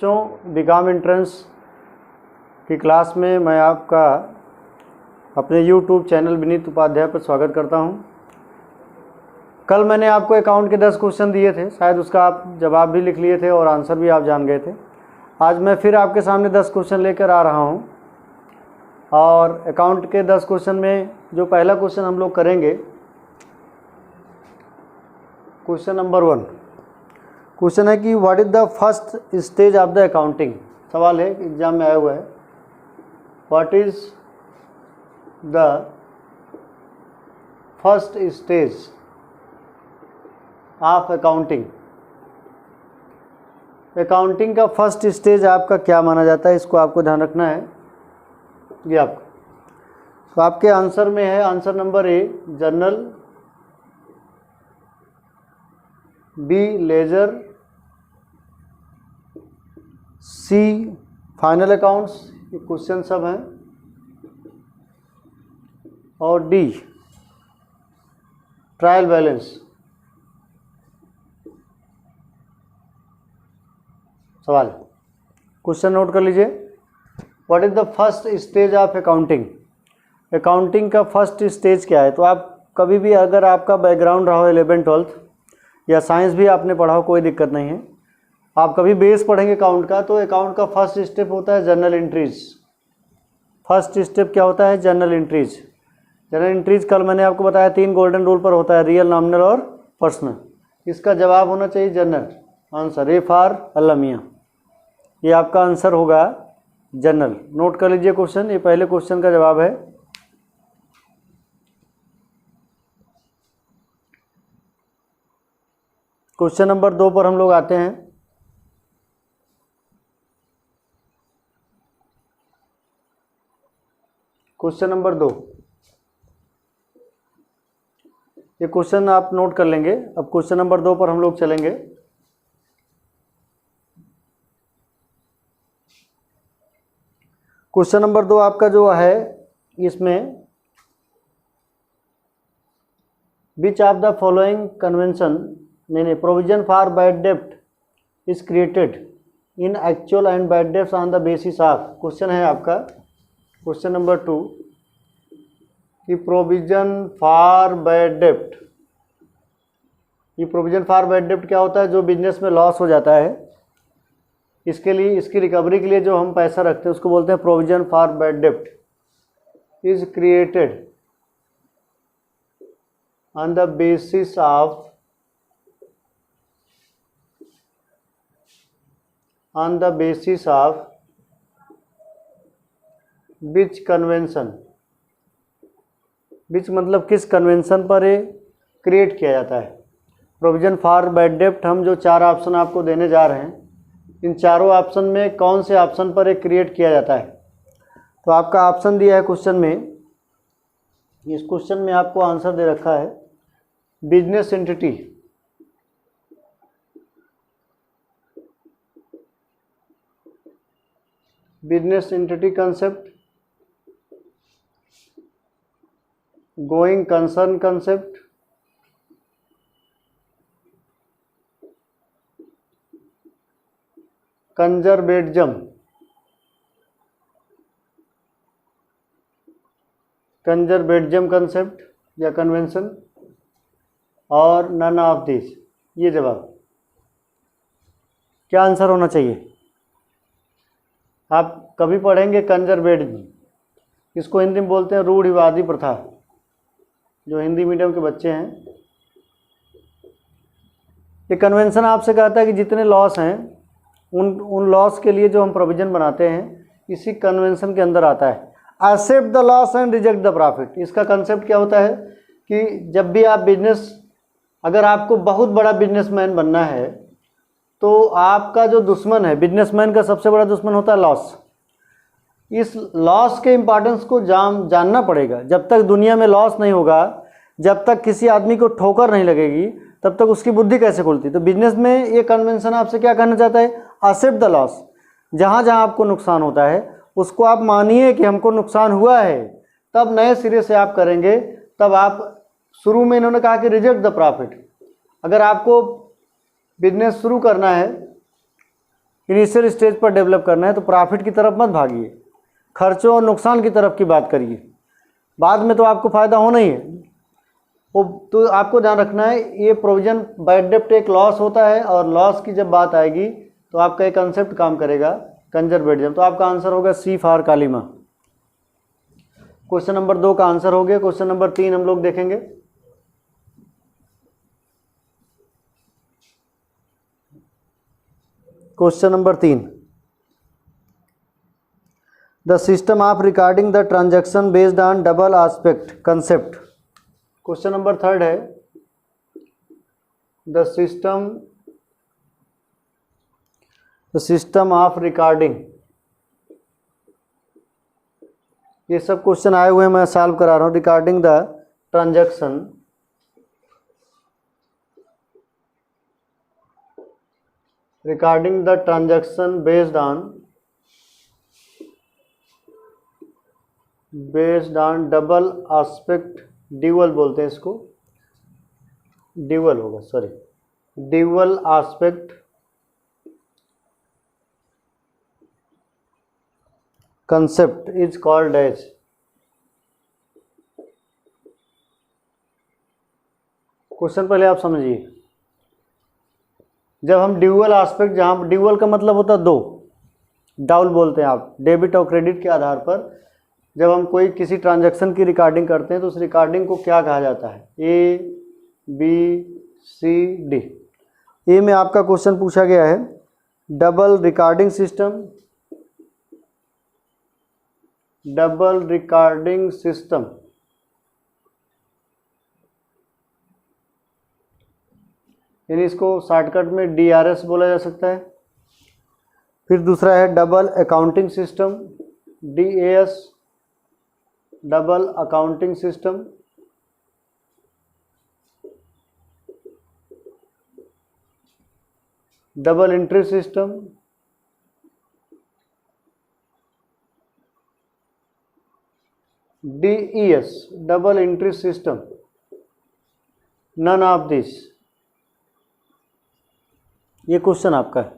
बच्चों, BCom entrance की class में मैं आपका अपने यूट्यूब चैनल विनीत उपाध्याय पर स्वागत करता हूं। कल मैंने आपको अकाउंट के 10 क्वेश्चन दिए थे, शायद उसका आप जवाब भी लिख लिए थे और आंसर भी आप जान गए थे। आज मैं फिर आपके सामने 10 क्वेश्चन लेकर आ रहा हूं और अकाउंट के 10 क्वेश्चन में जो पहला क्वेश्चन हम लोग करेंगे, क्वेश्चन नंबर 1 क्वेश्चन है कि what is the first stage of the accounting. सवाल है, एग्जाम में आया हुआ है, what is the first stage of accounting. Accounting का फर्स्ट स्टेज आपका क्या माना जाता है, इसको आपको ध्यान रखना है। ये आपका तो आपके आंसर में है, answer number A journal, B ledger, C final accounts, ये क्वेश्चन सब हैं, और डी ट्रायल बैलेंस। सवाल, क्वेश्चन नोट कर लीजिए। What is the first stage of accounting. Accounting का फर्स्ट स्टेज क्या है। तो आप कभी भी, अगर आपका बैकग्राउंड रहा हो 11th 12th या साइंस भी आपने पढ़ा हो, कोई दिक्कत नहीं है, आप कभी बेस पढ़ेंगे अकाउंट का, तो अकाउंट का फर्स्ट स्टेप होता है जर्नल एंट्रीज। फर्स्ट स्टेप क्या होता है, जर्नल एंट्रीज। जर्नल एंट्रीज कल मैंने आपको बताया 3 गोल्डन रूल पर होता है, रियल, नॉमिनल और पर्सनल। इसका जवाब होना चाहिए journal. Answer A for Allah miyan, ये आपका आंसर होगा जर्नल। नोट कर लीजिए क्वेश्चन, ये पहले क्वेश्चन का जवाब है। क्वेश्चन नंबर 2 पर हम लोग आते हैं। क्वेश्चन नंबर 2, ये क्वेश्चन आप नोट कर लेंगे। अब क्वेश्चन नंबर 2 पर हम लोग चलेंगे। क्वेश्चन नंबर 2 आपका जो है, इसमें which of the following convention, नहीं, प्रोविजन फॉर बैड डेब्ट is created in actual and bad debts on the basis of. Question है आपका क्वेश्चन नंबर 2 कि प्रोविजन फॉर बैड डेब्ट, ये प्रोविजन फॉर बैड डेब्ट क्या होता है, जो बिजनेस में लॉस हो जाता है, इसके लिए, इसकी रिकवरी के लिए जो हम पैसा रखते हैं उसको बोलते हैं प्रोविजन फॉर बैड डेब्ट is created on the basis of, on the basis of which convention. Which मतलब किस कन्वेंशन पर ये क्रिएट किया जाता है। प्रोविजन फॉर बैड डेब्ट, हम जो 4 ऑप्शन आपको देने जा रहे हैं, इन चारों ऑप्शन में कौन से ऑप्शन पर ये क्रिएट किया जाता है। तो आपका ऑप्शन दिया है क्वेश्चन में, इस क्वेश्चन में आपको आंसर दे रखा है business entity, business entity concept, going concern concept, conservatism, conservatism concept या कन्वेंशन, और नन ऑफ दिस। ये जवाब क्या आंसर होना चाहिए। आप कभी पढ़ेंगे कंजर्वेटिज्म, इसको हिंदी में बोलते हैं रूढ़िवादी प्रथा। जो हिंदी मीडियम के बच्चे हैं, ये कन्वेंशन आपसे कहता है कि जितने लॉस हैं, उन लॉस के लिए जो हम प्रोविजन बनाते हैं, इसी कन्वेंशन के अंदर आता है। Accept the loss and reject the profit. इसका कंसेप्ट क्या होता है कि जब भी आप बिजनेस, अगर आपको बहुत बड़ा बिजनेसमैन बनना है, तो आपका जो दुश्मन है, बिजनेसमैन का सबसे बड़ा दुश्मन होता है लॉस। इस लॉस के इम्पोर्टेंस को जानना पड़ेगा। जब तक दुनिया में लॉस नहीं होगा, जब तक किसी आदमी को ठोकर नहीं लगेगी, तब तक उसकी बुद्धि कैसे खुलती। तो बिजनेस में ये कन्वेंशन आपसे क्या कहना चाहता है, एक्सेप्ट द लॉस। जहाँ जहाँ आपको नुकसान होता है उसको आप मानिए कि हमको नुकसान हुआ है, तब नए सिरे से आप करेंगे। तब आप, शुरू में इन्होंने कहा कि रिजेक्ट द प्रॉफिट। अगर आपको बिजनेस शुरू करना है, इनिशियल स्टेज पर डेवलप करना है तो प्रॉफिट की तरफ मत भागिए, खर्चों और नुकसान की तरफ की बात करिए, बाद में तो आपको फ़ायदा होना ही है। वो तो आपको ध्यान रखना है, ये प्रोविजन बाय डेप्ट एक लॉस होता है, और लॉस की जब बात आएगी तो आपका एक कंसेप्ट काम करेगा, कंजर्वेटिज्म। तो आपका आंसर होगा सी फॉर कालीमा। क्वेश्चन नंबर 2 का आंसर हो गया। क्वेश्चन नंबर 3 हम लोग देखेंगे। Question number 3, the system of recording the transaction based on double aspect concept. Question number 3 है, द सिस्टम ऑफ रिकॉर्डिंग। ये सब क्वेश्चन आए हुए हैं, मैं सॉल्व करा रहा हूँ। Recording the transaction based on double aspect, dual बोलते हैं इसको, ड्यूअल होगा, sorry, dual aspect concept is called as. Question पहले आप समझिए, जब हम ड्यूअल एस्पेक्ट, जहां ड्यूअल का मतलब होता है दो, डाउल बोलते हैं आप, डेबिट और क्रेडिट के आधार पर जब हम कोई किसी ट्रांजैक्शन की रिकॉर्डिंग करते हैं तो उस रिकॉर्डिंग को क्या कहा जाता है, ए बी सी डी। ए में आपका क्वेश्चन पूछा गया है डबल रिकॉर्डिंग सिस्टम, यानी इसको शॉर्टकट में DRS बोला जा सकता है। फिर दूसरा है double accounting system, DAS, double accounting system. Double entry system, DES, double entry system. None of this. ये क्वेश्चन आपका है,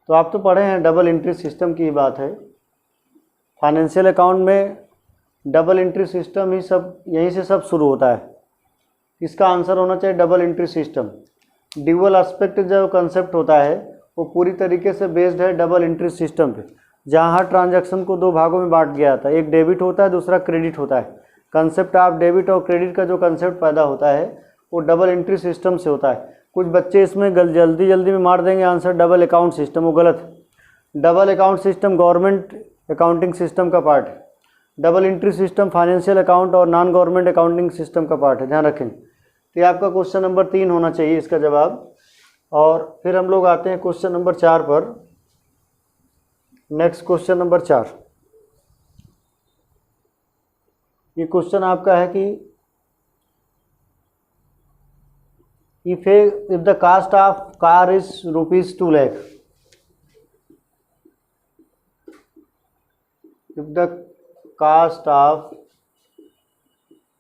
तो आप तो पढ़े हैं, डबल एंट्री सिस्टम की बात है। फाइनेंशियल अकाउंट में डबल एंट्री सिस्टम ही सब, यहीं से सब शुरू होता है। इसका आंसर होना चाहिए double entry system. Dual aspect जो कंसेप्ट होता है वो पूरी तरीके से बेस्ड है डबल एंट्री सिस्टम पे, जहाँ हर ट्रांजैक्शन को दो भागों में बांट दिया जाता है, एक डेबिट होता है, दूसरा क्रेडिट होता है। कंसेप्ट ऑफ डेबिट और क्रेडिट का जो कंसेप्ट पैदा होता है वो डबल एंट्री सिस्टम से होता है। कुछ बच्चे इसमें जल्दी में मार देंगे आंसर डबल अकाउंट सिस्टम, वो गलत है। Double account system government accounting system का पार्ट है। Double entry system financial account और नॉन गवर्नमेंट अकाउंटिंग सिस्टम का पार्ट है, ध्यान रखें। तो ये आपका क्वेश्चन नंबर 3 होना चाहिए इसका जवाब। और फिर हम लोग आते हैं क्वेश्चन नंबर 4 पर। नेक्स्ट क्वेश्चन नंबर 4, ये क्वेश्चन आपका है कि if the cost of car is ₹2 lakh, if the cost of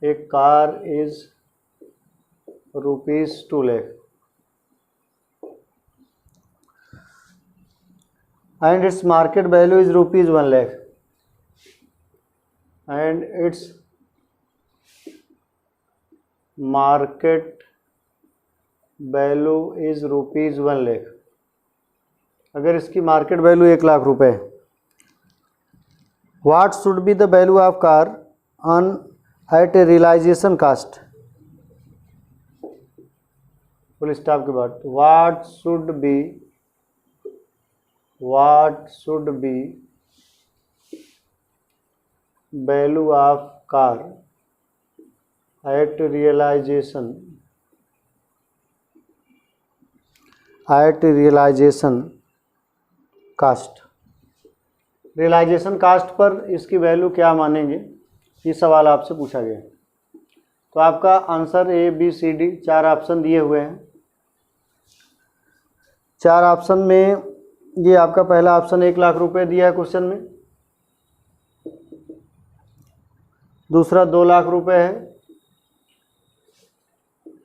a car is ₹2 lakh and its market value is ₹1 lakh and its market value is ₹1 lakh. अगर इसकी market value 1 lakh रुपए, what should be the value of car on at a realization cost. Full stop के बाद what should be value of car at realization cost. Realization cost पर इसकी value क्या मानेंगे, ये सवाल आपसे पूछा गया। तो आपका answer A B C D 4 option दिए हुए हैं। 4 ऑप्शन में ये आपका पहला ऑप्शन 1 लाख रुपए दिया है क्वेश्चन में, दूसरा 2 लाख रुपए है,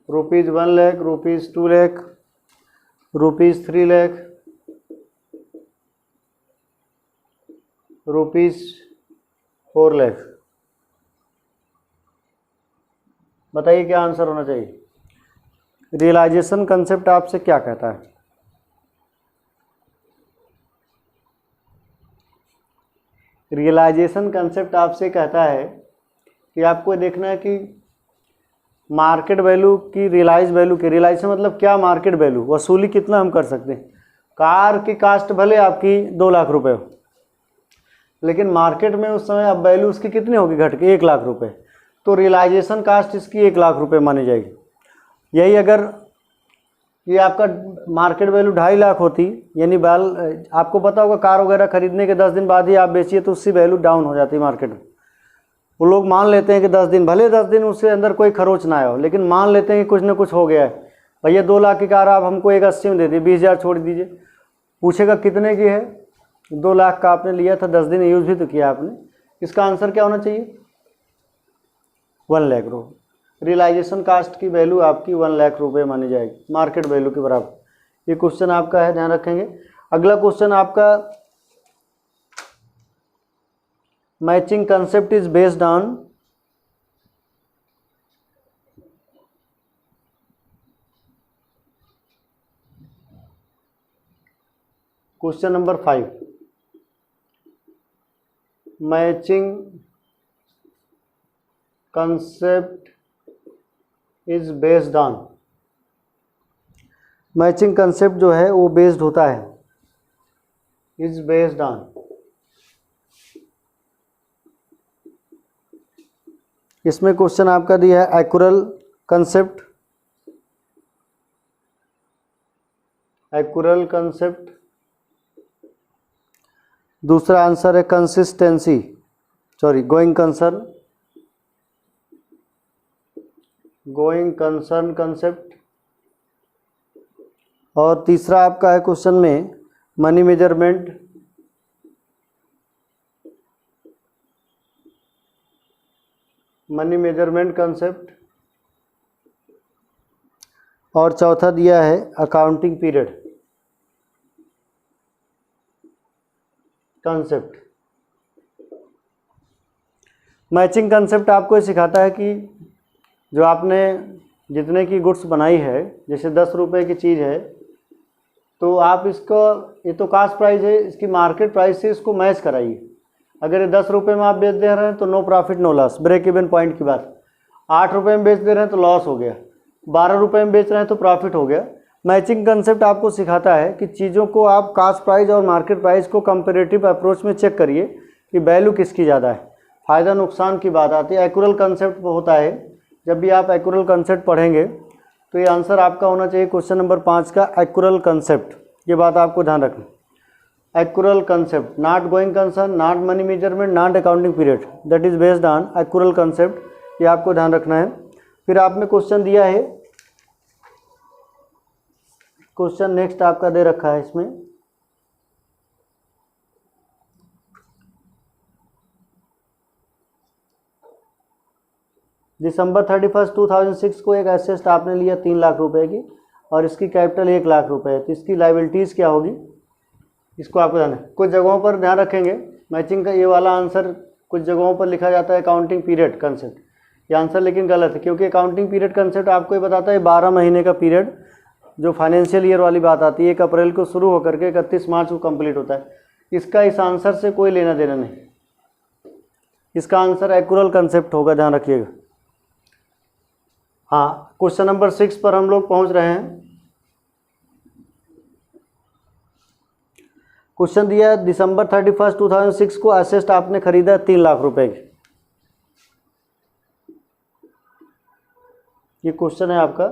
₹1 लाख, ₹2 लाख, रुपीज़ 3 लाख, रुपीज़ 4 लाख। बताइए क्या आंसर होना चाहिए। रियलाइजेशन कंसेप्ट आपसे क्या कहता है? रियलाइजेशन कंसेप्ट आपसे कहता है कि आपको देखना है कि मार्केट वैल्यू की रियलाइज वैल्यू की, रियलाइज से मतलब क्या, मार्केट वैल्यू वसूली कितना हम कर सकते हैं। कार की कास्ट भले आपकी 2 लाख रुपए हो, लेकिन मार्केट में उस समय अब वैल्यू उसकी कितनी होगी, घट के 1 लाख रुपए, तो रियलाइजेशन कास्ट इसकी 1 लाख रुपए मानी जाएगी। यही अगर ये आपका मार्केट वैल्यू 2.5 लाख होती, यानी आपको पता होगा कार वगैरह खरीदने के 10 दिन बाद ही आप बेचिए तो उसकी वैल्यू डाउन हो जाती है मार्केट में। वो लोग मान लेते हैं कि 10 दिन, भले 10 दिन उसके अंदर कोई खरोच ना आया हो, लेकिन मान लेते हैं कि कुछ ना कुछ हो गया है। भैया 2 लाख की कार आप हमको 1,80 में दे दी, 20,000 छोड़ दीजिए। पूछेगा कितने की है, 2 लाख का आपने लिया था, 10 दिन यूज़ भी तो किया आपने। इसका आंसर क्या होना चाहिए, 1 लाख रुपये। रियलाइजेशन कास्ट की वैल्यू आपकी 1 लाख रुपये मानी जाएगी, मार्केट वैल्यू के बराबर। ये क्वेश्चन आपका है, ध्यान रखेंगे। अगला क्वेश्चन आपका, matching concept is based on question number 5। Matching concept is based on, matching concept जो है वो बेस्ड होता है, इज बेस्ड ऑन, इसमें क्वेश्चन आपका दिया है एक्यूरल कंसेप्ट, एक्यूरल कंसेप्ट। दूसरा आंसर है consistency, going concern, going concern concept. और तीसरा आपका है क्वेश्चन में money measurement, money measurement concept. और चौथा दिया है accounting period concept. Matching concept आपको सिखाता है कि जो आपने जितने की गुड्स बनाई है, जैसे 10 रुपये की चीज़ है, तो आप इसको, ये तो कास्ट प्राइस है, इसकी मार्केट प्राइस से इसको मैच कराइए। अगर ये 10 रुपये में आप बेच दे रहे हैं तो no profit no loss, break even point की बात। 8 रुपये में बेच दे रहे हैं तो लॉस हो गया, 12 रुपये में बेच रहे हैं तो प्रॉफिट हो गया। मैचिंग कंसेप्ट आपको सिखाता है कि चीज़ों को आप कास्ट प्राइस और मार्केट प्राइस को कंपेरेटिव अप्रोच में चेक करिए कि वैल्यू किसकी ज़्यादा है, फ़ायदा नुकसान की बात आती है। एक्यूरल कंसेप्ट होता है, जब भी आप एक्यूरल कंसेप्ट पढ़ेंगे तो ये आंसर आपका होना चाहिए क्वेश्चन नंबर 5 का, एक्यूरल कंसेप्ट। ये बात आपको ध्यान रखना, accrual concept, not going concern, not money measurement, not accounting period, that is based on accrual concept. ये आपको ध्यान रखना है। फिर आप में क्वेश्चन दिया है, क्वेश्चन नेक्स्ट आपका दे रखा है इसमें, दिसंबर 31, 2006 को एक एसेट आपने लिया 3 लाख रुपए की और इसकी कैपिटल 1 लाख रुपए है, तो इसकी लाइबिलिटीज़ क्या होगी, इसको आपको ध्यान है। कुछ जगहों पर ध्यान रखेंगे, मैचिंग का ये वाला आंसर कुछ जगहों पर लिखा जाता है अकाउंटिंग पीरियड कंसेप्ट, ये आंसर लेकिन गलत है, क्योंकि अकाउंटिंग पीरियड कंसेप्ट आपको ये बताता है 12 महीने का पीरियड, जो फाइनेंशियल ईयर वाली बात आती है, 1 अप्रैल को शुरू होकर के 31 मार्च को कंप्लीट होता है। इसका इस आंसर से कोई लेना देना नहीं, इसका आंसर एक्यूरल कंसेप्ट होगा, ध्यान रखिएगा। हाँ, क्वेश्चन नंबर 6 पर हम लोग पहुंच रहे हैं। क्वेश्चन दिया है, दिसंबर 31, 2006 को एसेट आपने खरीदा 3 लाख रुपए की। ये क्वेश्चन है आपका,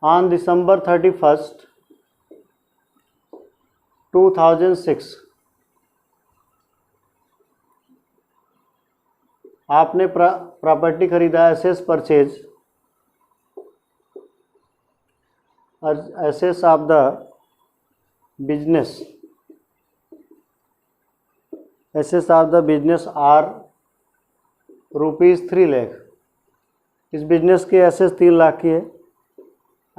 ऑन दिसंबर 31, 2006 आपने प्रॉपर्टी खरीदा, assets purchase, assets of the business, assets of the business are rupees 3 lakh. इस बिजनेस के एसेट्स 3 लाख की है,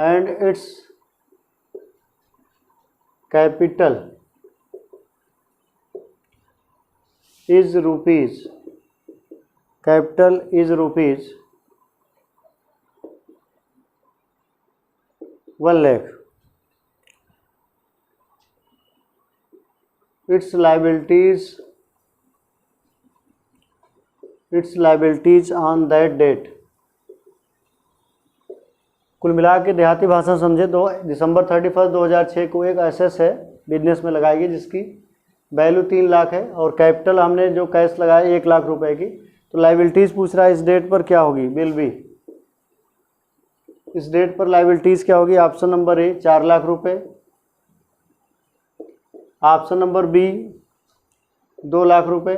and it's capital is rupees, capital is rupees 1 lakh, its liabilities on that date। कुल मिला के देहाती भाषा समझे तो दिसंबर 31, 2006 को एक एसेस है बिजनेस में लगाई गई जिसकी वैल्यू 3 लाख है और कैपिटल हमने जो कैश लगाया 1 लाख रुपए की। तो लाइबिलिटीज़ पूछ रहा है इस डेट पर क्या होगी, विल बी, इस डेट पर लाइबिलिटीज़ क्या होगी। ऑप्शन नंबर ए 4 लाख रुपए, ऑप्शन नंबर बी 2 लाख रुपए,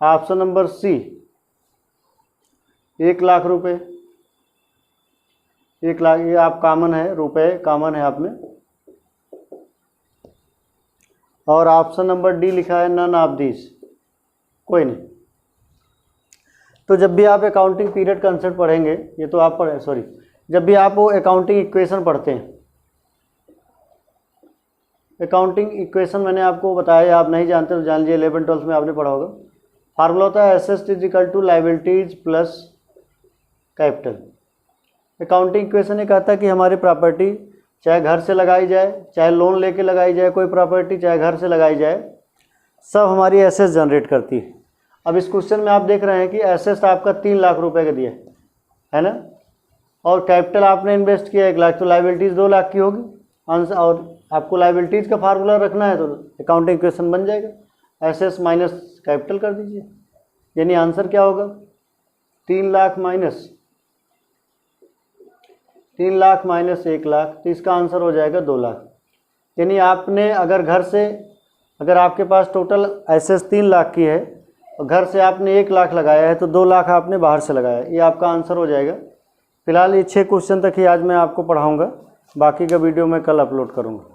ऑप्शन नंबर सी 1 लाख रुपए, 1 लाख ये आप कॉमन है, रुपए कॉमन है आप में, और ऑप्शन नंबर डी लिखा है नन ऑफ दिस, कोई नहीं। तो जब भी आप अकाउंटिंग पीरियड कंसेप्ट पढ़ेंगे, ये तो आप पढ़े सॉरी, जब भी आप वो अकाउंटिंग इक्वेशन पढ़ते हैं, अकाउंटिंग इक्वेशन मैंने आपको बताया, आप नहीं जानते तो जान लीजिए, 11-12 में आपने पढ़ा होगा। फार्मूला होता है assets is equal to liabilities plus capital. Accounting equation ये कहता है कि हमारी प्रॉपर्टी चाहे घर से लगाई जाए, चाहे लोन लेके लगाई जाए, कोई प्रॉपर्टी चाहे घर से लगाई जाए, सब हमारी एसेट्स जनरेट करती है। अब इस क्वेश्चन में आप देख रहे हैं कि एसेट्स आपका 3 लाख रुपए का दिया है ना, और कैपिटल आपने इन्वेस्ट किया 1 लाख, तो लाइबिलिटीज़ 2 लाख की होगी आंसर, और आपको लाइबिलिटीज़ का फार्मूला रखना है तो अकाउंटिंग इक्वेशन बन जाएगा, एसेट्स माइनस कैपिटल कर दीजिए, यानी आंसर क्या होगा 3 लाख माइनस 1 लाख, तो इसका आंसर हो जाएगा 2 लाख। यानी आपने अगर घर से, अगर आपके पास टोटल एसेट्स 3 लाख की है और घर से आपने 1 लाख लगाया है तो 2 लाख आपने बाहर से लगाया है, ये आपका आंसर हो जाएगा। फिलहाल ये 6 क्वेश्चन तक ही आज मैं आपको पढ़ाऊँगा, बाकी का वीडियो मैं कल अपलोड करूँगा।